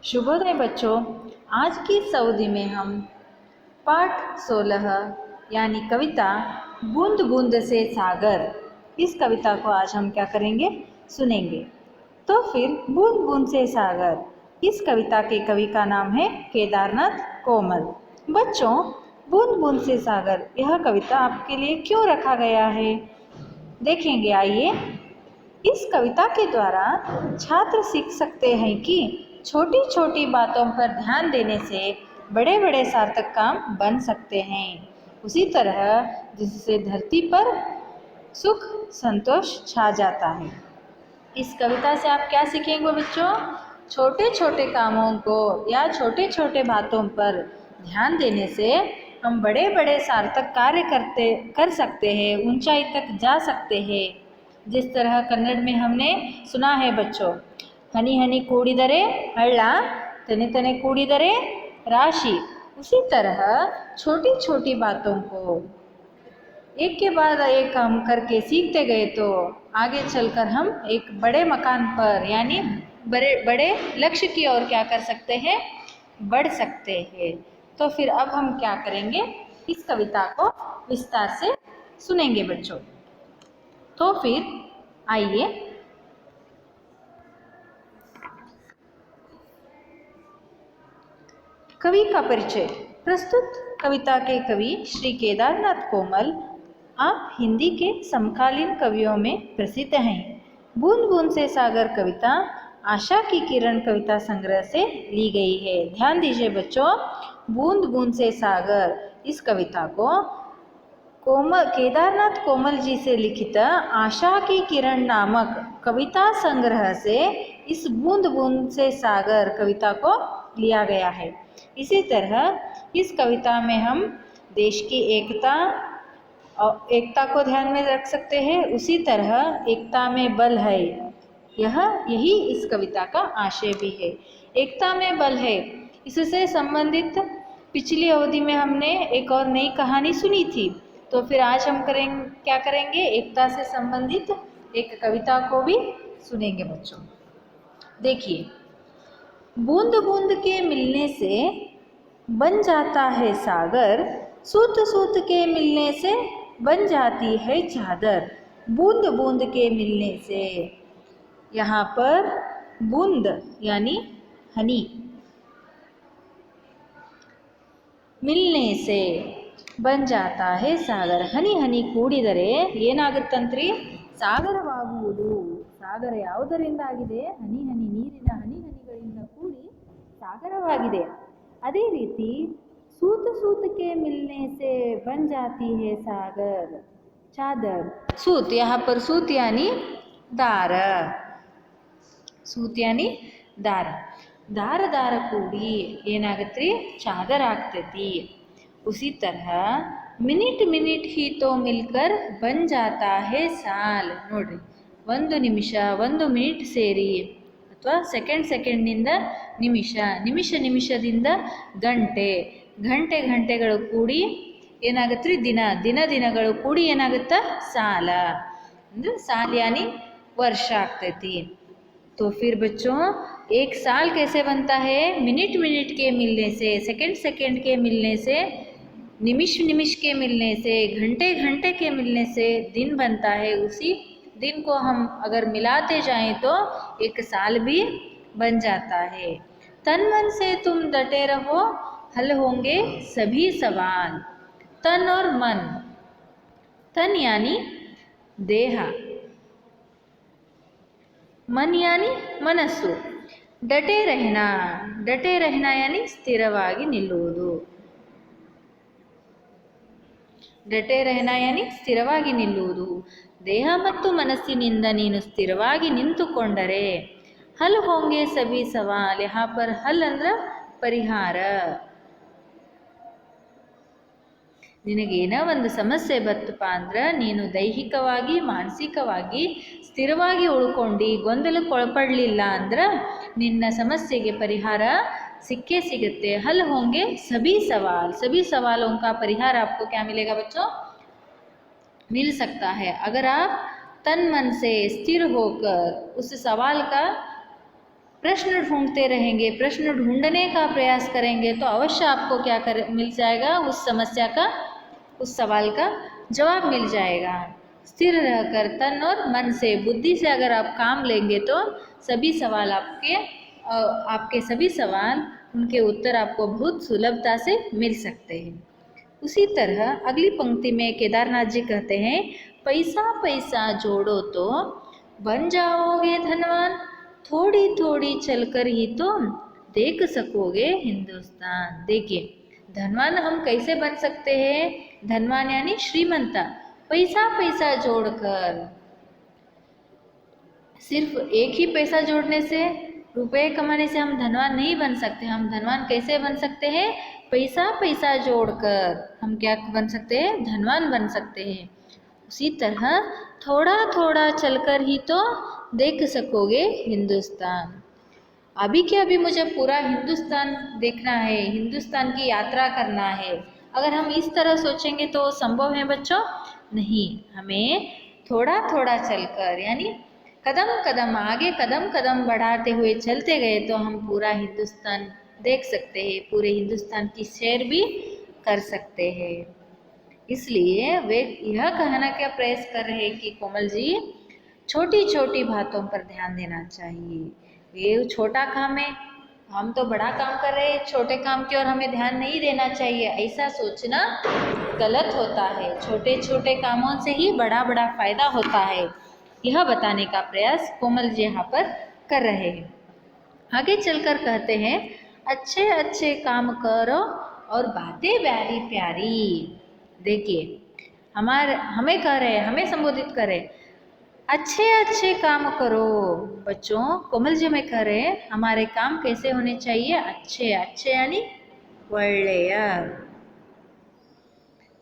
शुभोदय बच्चों। आज की इस अवधि में हम पाठ 16 यानी कविता बूंद बूंद से सागर, इस कविता को आज हम क्या करेंगे, सुनेंगे। तो फिर बूंद बूंद से सागर, इस कविता के कवि का नाम है केदारनाथ कोमल। बच्चों, बूंद बूंद से सागर यह कविता आपके लिए क्यों रखा गया है, देखेंगे। आइए। इस कविता के द्वारा छात्र सीख सकते हैं कि छोटी छोटी बातों पर ध्यान देने से बड़े बड़े सार्थक काम बन सकते हैं। उसी तरह जिससे धरती पर सुख संतोष छा जाता है। इस कविता से आप क्या सीखेंगे बच्चों? छोटे छोटे कामों को या छोटे छोटे बातों पर ध्यान देने से हम बड़े बड़े सार्थक कार्य कर सकते हैं, ऊंचाई तक जा सकते हैं। जिस तरह कन्नड़ में हमने सुना है बच्चों, हनी हनी कूड़िदरे हल्ला, तने तने कूड़िदरे राशि। उसी तरह छोटी छोटी बातों को एक के बाद एक हम करके सीखते गए तो आगे चलकर हम एक बड़े मकान पर यानी बड़े बड़े लक्ष्य की ओर क्या कर सकते हैं, बढ़ सकते हैं। तो फिर अब हम क्या करेंगे, इस कविता को विस्तार से सुनेंगे बच्चों। तो फिर आइए। कवि का परिचय। प्रस्तुत कविता के कवि श्री केदारनाथ कोमल आप हिंदी के समकालीन कवियों में प्रसिद्ध हैं। बूंद बूंद से सागर कविता आशा की किरण कविता संग्रह से ली गई है। ध्यान दीजिए बच्चों, बूंद बूंद से सागर इस कविता को केदारनाथ कोमल जी से लिखित आशा की किरण नामक कविता संग्रह से इस बूंद बूंद से सागर कविता को लिया गया है। इसी तरह इस कविता में हम देश की एकता को ध्यान में रख सकते हैं। उसी तरह एकता में बल है, यही इस कविता का आशय भी है। एकता में बल है, इससे संबंधित पिछली अवधि में हमने एक और नई कहानी सुनी थी। तो फिर आज हम क्या करेंगे, एकता से संबंधित एक कविता को भी सुनेंगे बच्चों। देखिए, बूंद बूंद के मिलने से बन जाता है सागर, सूत सूत के मिलने से बन जाती है चादर। बूंद बूंद के मिलने से, यहाँ पर बूंद यानी हनी, मिलने से बन जाता है सागर। ಹನಿ ಹನಿ ಕೂಡಿದರೆ ಏನಾಗುತ್ತಂತ್ರಿ? ಸಾಗರವಾಗುವುದು. ಸಾಗರ ಯಾವುದರಿಂದ ಆಗಿದೆ? ಹನಿ ಹನಿ, ನೀರಿನ ಹನಿ ಹನಿಗಳಿಂದ ಕೂಡಿ ಸಾಗರವಾಗಿದೆ। ಅದೇ ರೀತಿ सूत सूत के मिलने से बन जाती है सागर चादर। सूत, यहाँ पर सूत यानी दार, सूत यानी दार, दार दार ಕೂಡಿ ಏನಾಗತ್ರಿ? ಚಾದರ್ ಆಗ್ತೈತಿ। उसी तरह मिनट मिनट ही तो मिलकर बन जाता है साल। ನೋಡ್ರಿ, ಒಂದು ನಿಮಿಷ ಒಂದು ಮಿನಿಟ್ ಸೇರಿ ಅಥವಾ ಸೆಕೆಂಡ್ನಿಂದ ನಿಮಿಷ, ನಿಮಿಷದಿಂದ ಗಂಟೆ, ಗಂಟೆಗಳು ಕೂಡಿ ಏನಾಗತ್ರಿ? ದಿನಗಳು ಕೂಡಿ ಏನಾಗುತ್ತಾ? ಸಾಲ, ಅಂದ್ರೆ ಸಾಲ್ यानी वर्ष ಆಗ್ತೈತಿ। तो फिर बच्चों, एक साल कैसे बनता है? मिनट मिनट के मिलने से, सेकंड के मिलने से, निमिष के मिलने से, घंटे के मिलने से दिन बनता है। उसी दिन को हम अगर मिलाते जाएं तो एक साल भी बन जाता है। तन मन से तुम डटे रहो, हल होंगे सभी सवाल। तन और मन, तन यानी देह, मन यानी ಮನಸ್ಸು। डटे रहना यानी ಸ್ಥಿರವಾಗಿ ನಿಲ್ಲುವುದು। ಡಟೆ रहना यानी ಸ್ಥಿರವಾಗಿ ನಿಲ್ಲುವುದು। ದೇಹ ಮತ್ತು ಮನಸ್ಸಿನಿಂದ ನೀನು ಸ್ಥಿರವಾಗಿ ನಿಂತುಕೊಂಡರೆ ಹಲ್ ಹೋಂಗೆ ಸಭಿ ಸವಾಲ್। यहाँ पर हल ಅಂದ್ರೆ ಪರಿಹಾರ। ನಿನಗೇನೋ ಒಂದು ಸಮಸ್ಯೆ ಬತ್ತಪ್ಪ ಅಂದ್ರೆ ನೀನು ದೈಹಿಕವಾಗಿ ಮಾನಸಿಕವಾಗಿ ಸ್ಥಿರವಾಗಿ ಉಳ್ಕೊಂಡು ಗೊಂದಲಕ್ಕೊಳಪಡಲಿಲ್ಲ ಅಂದ್ರೆ ನಿನ್ನ ಸಮಸ್ಯೆಗೆ ಪರಿಹಾರ सिक्के सिगते। हल होंगे सभी सवालों का परिहार आपको क्या मिलेगा बच्चों? मिल सकता है अगर आप तन मन से स्थिर होकर उस सवाल का प्रश्न ढूंढते रहेंगे, प्रश्न ढूंढने का प्रयास करेंगे तो अवश्य आपको क्या कर मिल जाएगा, उस समस्या का, उस सवाल का जवाब मिल जाएगा। स्थिर रहकर तन और मन से, बुद्धि से अगर आप काम लेंगे तो सभी सवाल आपके सभी सवाल, उनके उत्तर आपको बहुत सुलभता से मिल सकते हैं। उसी तरह अगली पंक्ति में केदारनाथ जी कहते हैं, पैसा पैसा जोड़ो तो बन जाओगे धनवान, थोड़ी थोड़ी चलकर ही तो देख सकोगे हिंदुस्तान। देखिए धनवान हम कैसे बन सकते हैं, धनवान यानी श्रीमंता, पैसा पैसा जोड़कर। सिर्फ एक ही पैसा जोड़ने से, रुपए कमाने से हम धनवान नहीं बन सकते। हम धनवान कैसे बन सकते हैं, पैसा पैसा जोड़कर हम क्या बन सकते हैं, धनवान बन सकते हैं। उसी तरह थोड़ा थोड़ा चलकर ही तो देख सकोगे हिंदुस्तान। अभी के अभी मुझे पूरा हिंदुस्तान देखना है, हिंदुस्तान की यात्रा करना है। अगर हम इस तरह सोचेंगे तो संभव है बच्चों? नहीं। हमें थोड़ा थोड़ा चलकर, यानी कदम कदम आगे, कदम कदम बढ़ाते हुए चलते गए तो हम पूरा हिंदुस्तान देख सकते हैं, पूरे हिंदुस्तान की सैर भी कर सकते हैं। इसलिए वे यह कहना क्या प्रयास कर रहे हैं कि कोमल जी, छोटी छोटी बातों पर ध्यान देना चाहिए। ये छोटा काम है, हम तो बड़ा काम कर रहे हैं, छोटे काम की ओर हमें ध्यान नहीं देना चाहिए, ऐसा सोचना गलत होता है। छोटे छोटे कामों से ही बड़ा बड़ा फायदा होता है, यह बताने का प्रयास कोमल जी यहाँ पर कर रहे हैं। आगे चलकर कहते हैं, अच्छे अच्छे काम करो और बातें प्यारी प्यारी। देखिए हमें कह रहे हैं, हमें संबोधित करे, अच्छे अच्छे काम करो। बच्चों कोमल जी हमें कह रहे हैं हमारे काम कैसे होने चाहिए, अच्छे। अच्छे यानी ಒಳ್ಳೆಯ,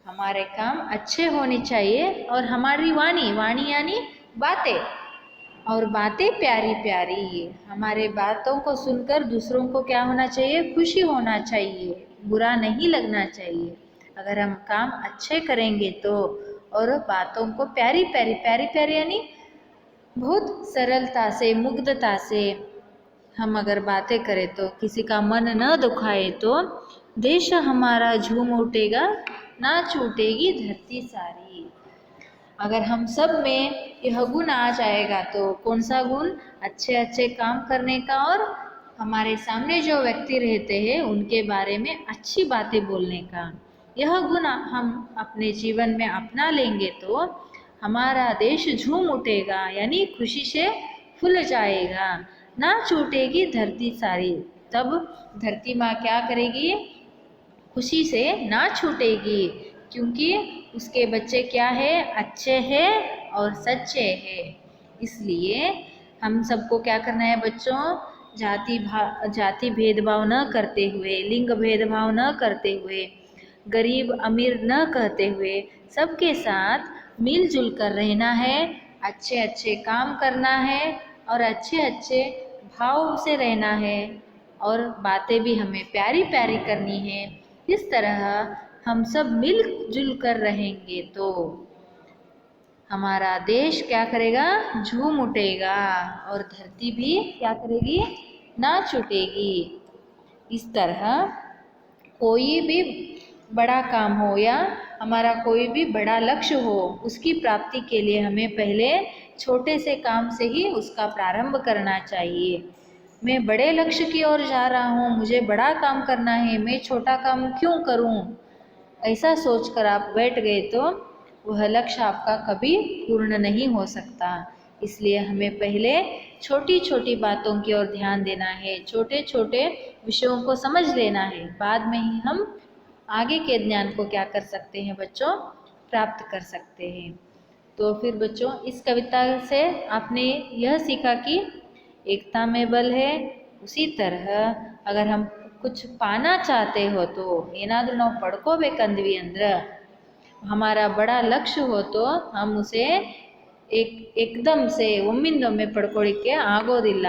हमारे काम अच्छे होने चाहिए। और हमारी वाणी, वाणी यानी बातें, और बातें प्यारी प्यारी। हमारे बातों को सुनकर दूसरों को क्या होना चाहिए, खुशी होना चाहिए, बुरा नहीं लगना चाहिए। अगर हम काम अच्छे करेंगे तो, और बातों को प्यारी प्यारी, प्यारी प्यारी यानी बहुत सरलता से, मुग्धता से हम अगर बातें करें तो, किसी का मन न दुखाए तो देश हमारा झूम उठेगा, नाच उठेगी धरती सारी। अगर हम सब में यह गुण आ जाएगा तो, कौन सा गुण, अच्छे अच्छे काम करने का और हमारे सामने जो व्यक्ति रहते हैं उनके बारे में अच्छी बातें बोलने का, यह गुण हम अपने जीवन में अपना लेंगे तो हमारा देश झूम उठेगा, यानी खुशी से फूल जाएगा, नाच उठेगी धरती सारी। तब धरती माँ क्या करेगी, खुशी से नाच उठेगी, क्योंकि उसके बच्चे क्या है, अच्छे हैं और सच्चे हैं। इसलिए हम सबको क्या करना है बच्चों, जाति भेदभाव न करते हुए, लिंग भेदभाव न करते हुए, गरीब अमीर न कहते हुए, सबके साथ मिलजुल कर रहना है, अच्छे अच्छे काम करना है और अच्छे अच्छे भाव से रहना है, और बातें भी हमें प्यारी प्यारी करनी है। इस तरह हम सब मिलजुल कर रहेंगे तो हमारा देश क्या करेगा, झूम उठेगा, और धरती भी क्या करेगी, नाच उठेगी। इस तरह कोई भी बड़ा काम हो या हमारा कोई भी बड़ा लक्ष्य हो, उसकी प्राप्ति के लिए हमें पहले छोटे से काम से ही उसका प्रारंभ करना चाहिए। मैं बड़े लक्ष्य की ओर जा रहा हूँ, मुझे बड़ा काम करना है, मैं छोटा काम क्यों करूँ, ऐसा सोचकर आप बैठ गए तो वह लक्ष्य आपका कभी पूर्ण नहीं हो सकता। इसलिए हमें पहले छोटी छोटी बातों की ओर ध्यान देना है, छोटे छोटे विषयों को समझ लेना है, बाद में ही हम आगे के ज्ञान को क्या कर सकते हैं बच्चों, प्राप्त कर सकते हैं। तो फिर बच्चों इस कविता से आपने यह सीखा कि एकता में बल है। उसी तरह अगर हम कुछ पाना चाहते हो तो ಏನಾದರೂ ನಾವು ಪಡ್ಕೋಬೇಕಂದ್ವಿ ಅಂದ್ರೆ, हमारा बड़ा लक्ष्य हो तो हम उसे एकदम से ಒಮ್ಮಿಂದೊಮ್ಮೆ ಪಡ್ಕೊಳ್ಳಿಕ್ಕೆ ಆಗೋದಿಲ್ಲ।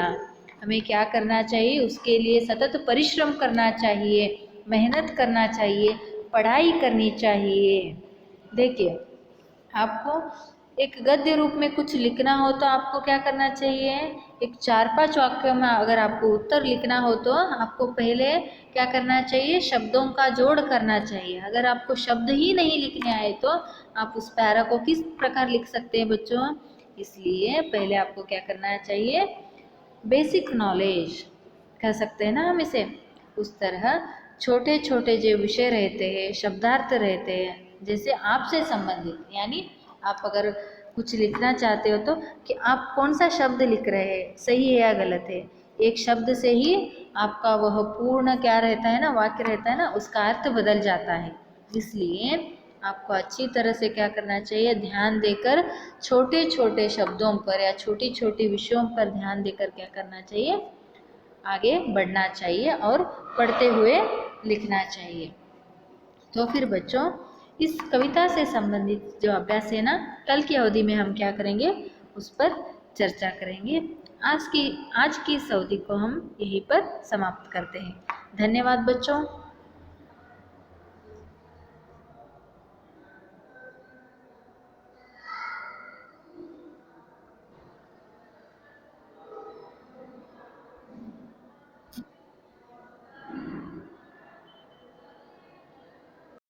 हमें क्या करना चाहिए, उसके लिए सतत परिश्रम करना चाहिए, मेहनत करना चाहिए, पढ़ाई करनी चाहिए। देखिए आपको एक गद्य रूप में कुछ लिखना हो तो आपको क्या करना चाहिए, एक 4-5 वाक्यों में अगर आपको उत्तर लिखना हो तो आपको पहले क्या करना चाहिए, शब्दों का जोड़ करना चाहिए। अगर आपको शब्द ही नहीं लिखने आए तो आप उस पैरा को किस प्रकार लिख सकते हैं बच्चों। इसलिए पहले आपको क्या करना चाहिए, बेसिक नॉलेज कह सकते हैं ना हम इसे, उस तरह छोटे छोटे जो विषय रहते हैं, शब्दार्थ रहते हैं, जैसे आपसे संबंधित, यानी आप अगर कुछ लिखना चाहते हो तो कि आप कौन सा शब्द लिख रहे हैं, सही है या गलत है। एक शब्द से ही आपका वह पूर्ण क्या रहता है ना, वाक्य रहता है ना, उसका अर्थ बदल जाता है। इसलिए आपको अच्छी तरह से क्या करना चाहिए, ध्यान देकर छोटे छोटे शब्दों पर या छोटी छोटी विषयों पर ध्यान देकर क्या करना चाहिए, आगे बढ़ना चाहिए और पढ़ते हुए लिखना चाहिए। तो फिर बच्चों, इस कविता से संबंधित जो अभ्यास है ना, कल की अवधि में हम क्या करेंगे, उस पर चर्चा करेंगे। आज की इस अवधि को हम यहीं पर समाप्त करते हैं। धन्यवाद बच्चों।